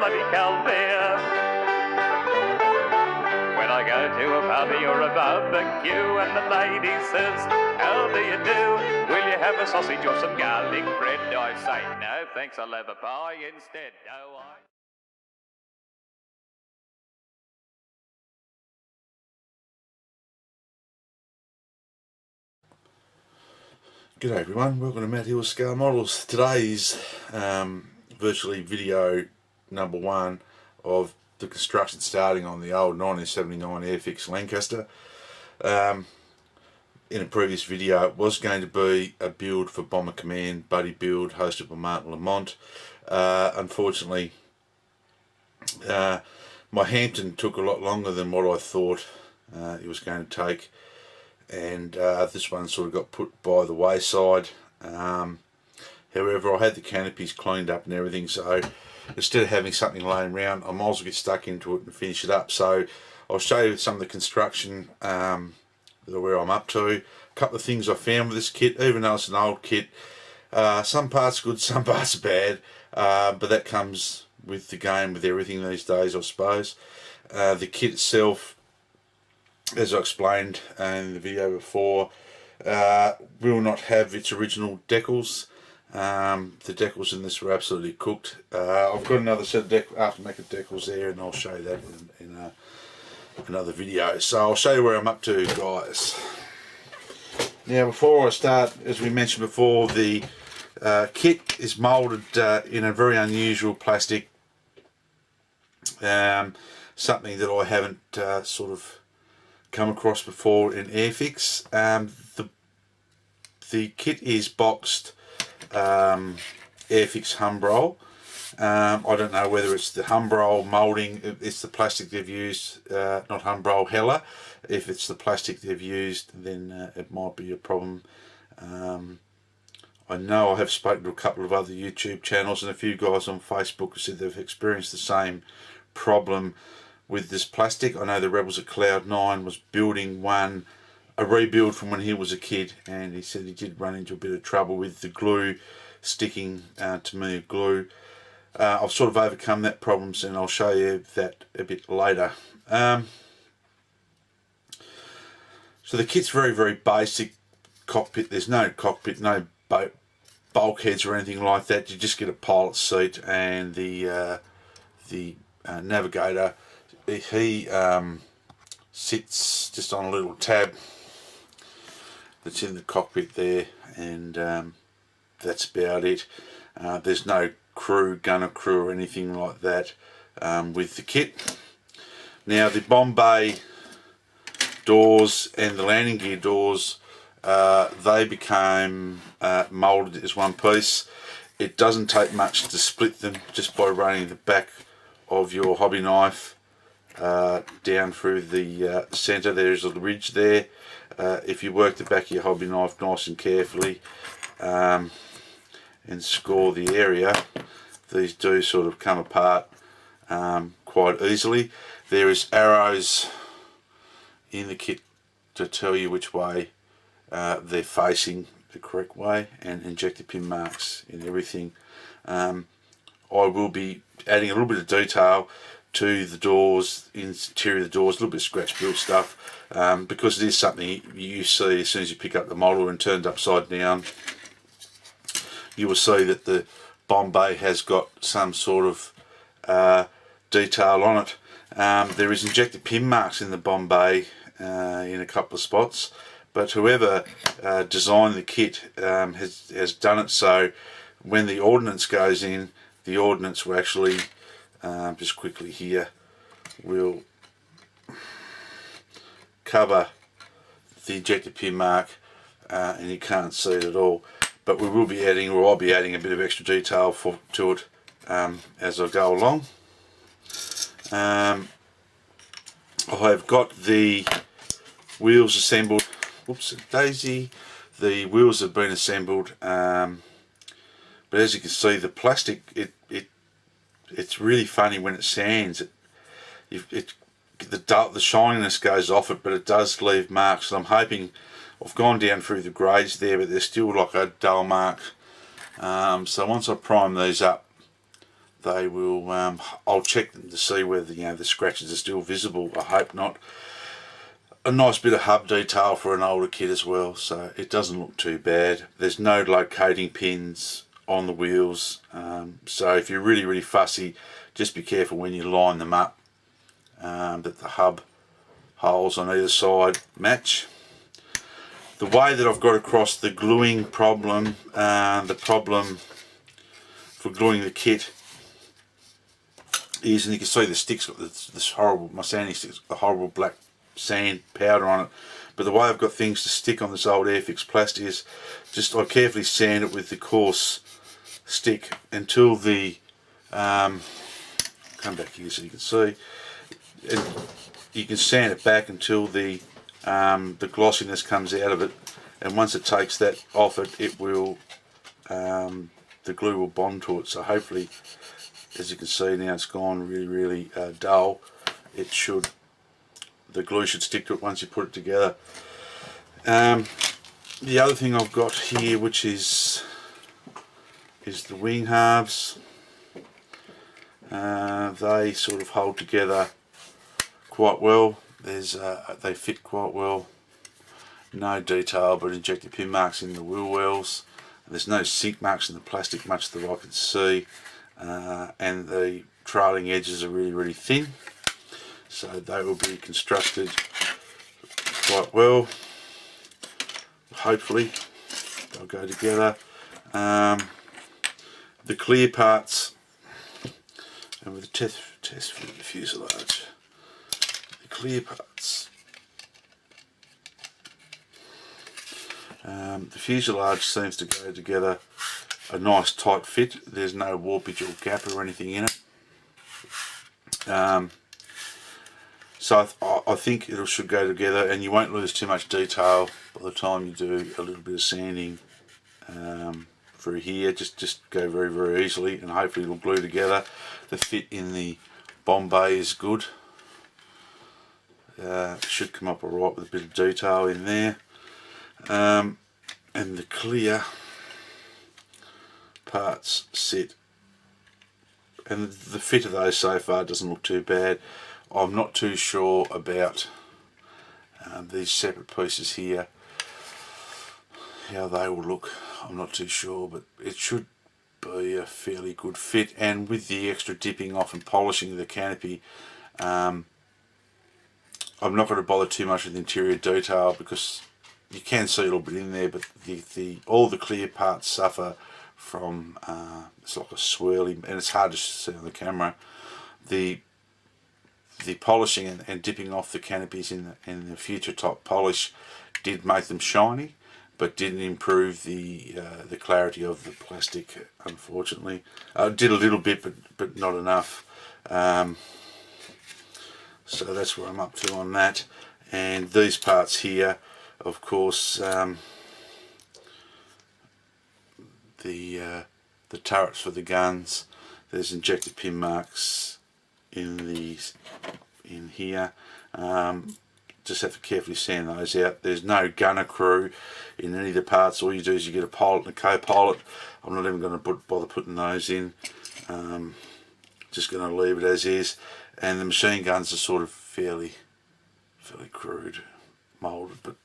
bloody Calvere. When I go to a party or a barbecue and the lady says, how do you do? Will you have a sausage or some garlic bread? I say, no, thanks, I'll have a pie instead. No, I... G'day everyone, welcome to Matt Hill's Scale Models. Today's virtually video number one of the construction starting on the old 1979 Airfix Lancaster. In a previous video it was going to be a build for Bomber Command, buddy build hosted by Martin Lamont. Unfortunately my Hampton took a lot longer than what I thought it was going to take, and this one sort of got put by the wayside. However, I had the canopies cleaned up and everything, so instead of having something laying around, I might as well get stuck into it and finish it up. So I'll show you some of the construction where I'm up to. A couple of things I found with this kit, even though it's an old kit. Some parts good, some parts bad, but that comes with the game, with everything these days, I suppose. The kit itself, as I explained in the video before, will not have its original decals. The decals in this were absolutely cooked. I've got another set of aftermarket decals there, and I'll show you that in another video. So I'll show you where I'm up to, guys. Now, before I start, as we mentioned before, the kit is moulded in a very unusual plastic, something that I haven't sort of come across before in Airfix. The kit is boxed Airfix Humbrol. I don't know whether it's the Humbrol moulding, it's the plastic they've used, not Humbrol Heller. If it's the plastic they've used, then it might be a problem. I know I have spoken to a couple of other YouTube channels and a few guys on Facebook who said they've experienced the same problem with this plastic. I know the Rebels at Cloud9 was building a rebuild from when he was a kid, and he said he did run into a bit of trouble with the glue sticking to me glue. I've sort of overcome that problem, and I'll show you that a bit later. So the kit's very, very basic. Cockpit, there's no cockpit, no bulkheads or anything like that. You just get a pilot seat, and the navigator, he sits just on a little tab that's in the cockpit there, and that's about it. There's no crew, gunner crew or anything like that with the kit. Now, the bomb bay doors and the landing gear doors, they became moulded as one piece. It doesn't take much to split them just by running the back of your hobby knife down through the centre. There's a ridge there. If you work the back of your hobby knife nice and carefully and score the area, these do sort of come apart quite easily. There is arrows in the kit to tell you which way they're facing the correct way, and injector pin marks in everything. I will be adding a little bit of detail to the doors, interior of the doors, a little bit of scratch built stuff, because it is something you see as soon as you pick up the model and turned upside down. You will see that the bomb bay has got some sort of detail on it. There is injector pin marks in the bomb bay in a couple of spots, but whoever designed the kit has done it so when the ordnance goes in, the ordnance will actually, just quickly here, will cover the ejector pin mark, and you can't see it at all. But we will be adding, or I'll be adding, a bit of extra detail to it as I go along. I have got the wheels assembled. Whoops, daisy. The wheels have been assembled, but as you can see, the plastic, it's really funny when it sands. The shininess goes off it, but it does leave marks. So I'm hoping, I've gone down through the grades there, but there's still like a dull mark. So once I prime these up, they will, I'll check them to see whether, the scratches are still visible. I hope not. A nice bit of hub detail for an older kit as well, so it doesn't look too bad. There's no locating pins on the wheels, so if you're really fussy, just be careful when you line them up, that the hub holes on either side match. The way that I've got across the gluing problem, the problem for gluing the kit is, and you can see the stick's got this horrible, my sanding stick's got the horrible black sand powder on it, but the way I've got things to stick on this old Airfix plastic is just I carefully sand it with the coarse stick until the come back here so you can see, and you can sand it back until the glossiness comes out of it, and once it takes that off it will the glue will bond to it. So hopefully, as you can see now, it's gone really dull. The glue should stick to it once you put it together. The other thing I've got here, which is the Weaned Halves. They sort of hold together quite well. They fit quite well. No detail, but injector pin marks in the wheel wells. There's no sink marks in the plastic, much that I can see, and the trailing edges are really thin. So they will be constructed quite well. Hopefully they'll go together. The clear parts, and with the test for the fuselage, the clear parts, the fuselage seems to go together a nice tight fit. There's no warpage or gap or anything in it. So I think it should go together, and you won't lose too much detail by the time you do a little bit of sanding through here. Just go very easily, and hopefully it'll glue together. The fit in the Bombay is good. It should come up alright with a bit of detail in there. And the clear parts sit, and the fit of those so far doesn't look too bad. I'm not too sure about these separate pieces here, how they will look. I'm not too sure, but it should be a fairly good fit. And with the extra dipping off and polishing of the canopy, I'm not going to bother too much with the interior detail, because you can see a little bit in there, but all the clear parts suffer from it's like a swirly, and it's hard to see on the camera. The polishing and dipping off the canopies in the future type polish did make them shiny, but didn't improve the clarity of the plastic, unfortunately. Did a little bit, but not enough. So that's where I'm up to on that. And these parts here, of course, the turrets for the guns. There's injector pin marks in here. Just have to carefully sand those out. There's no gunner crew in any of the parts. All you do is you get a pilot and a co-pilot. I'm not even going to bother putting those in. Just going to leave it as is. And the machine guns are sort of fairly crude, moulded, but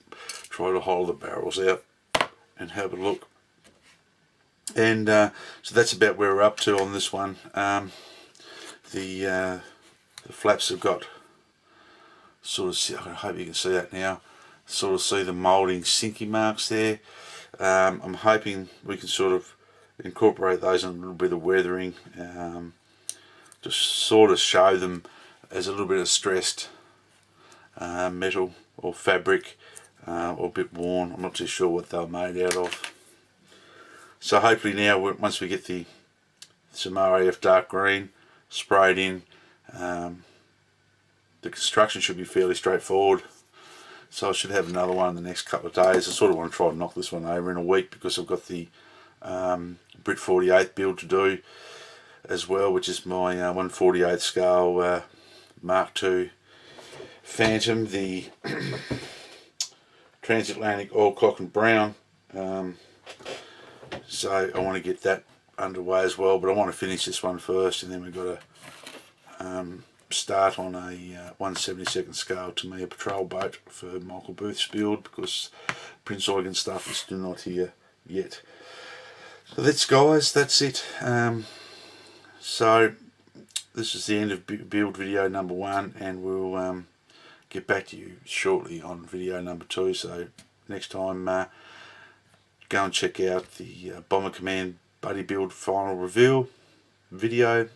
try to hold the barrels out and have a look. And so that's about where we're up to on this one. The flaps have got sort of, I hope you can see that now, sort of see the moulding sinky marks there. I'm hoping we can sort of incorporate those in a little bit of weathering, just sort of show them as a little bit of stressed metal or fabric, or a bit worn. I'm not too sure what they're made out of. So hopefully now, once we get some RAF dark green sprayed in, the construction should be fairly straightforward. So I should have another one in the next couple of days. I sort of want to try and knock this one over in a week, because I've got the Brit 48 build to do as well, which is my 1/48 scale Mark II Phantom, the transatlantic oil clock and brown. So I want to get that underway as well, but I want to finish this one first, and then we've got to start on a 1/72 scale to me, a patrol boat for Michael Booth's build, because Prince Eugen stuff is still not here yet. So that's, guys, that's it. So this is the end of build video number 1, and we'll get back to you shortly on video number 2. So next time, go and check out the Bomber Command Buddy Build final reveal video.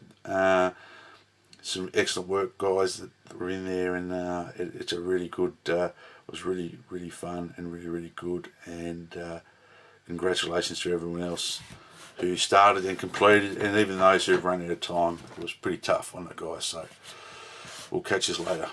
Some excellent work, guys, that were in there, and it's a really good, was really fun and really good, and congratulations to everyone else who started and completed, and even those who have run out of time. It was pretty tough, wasn't it, guys? So we'll catch you later.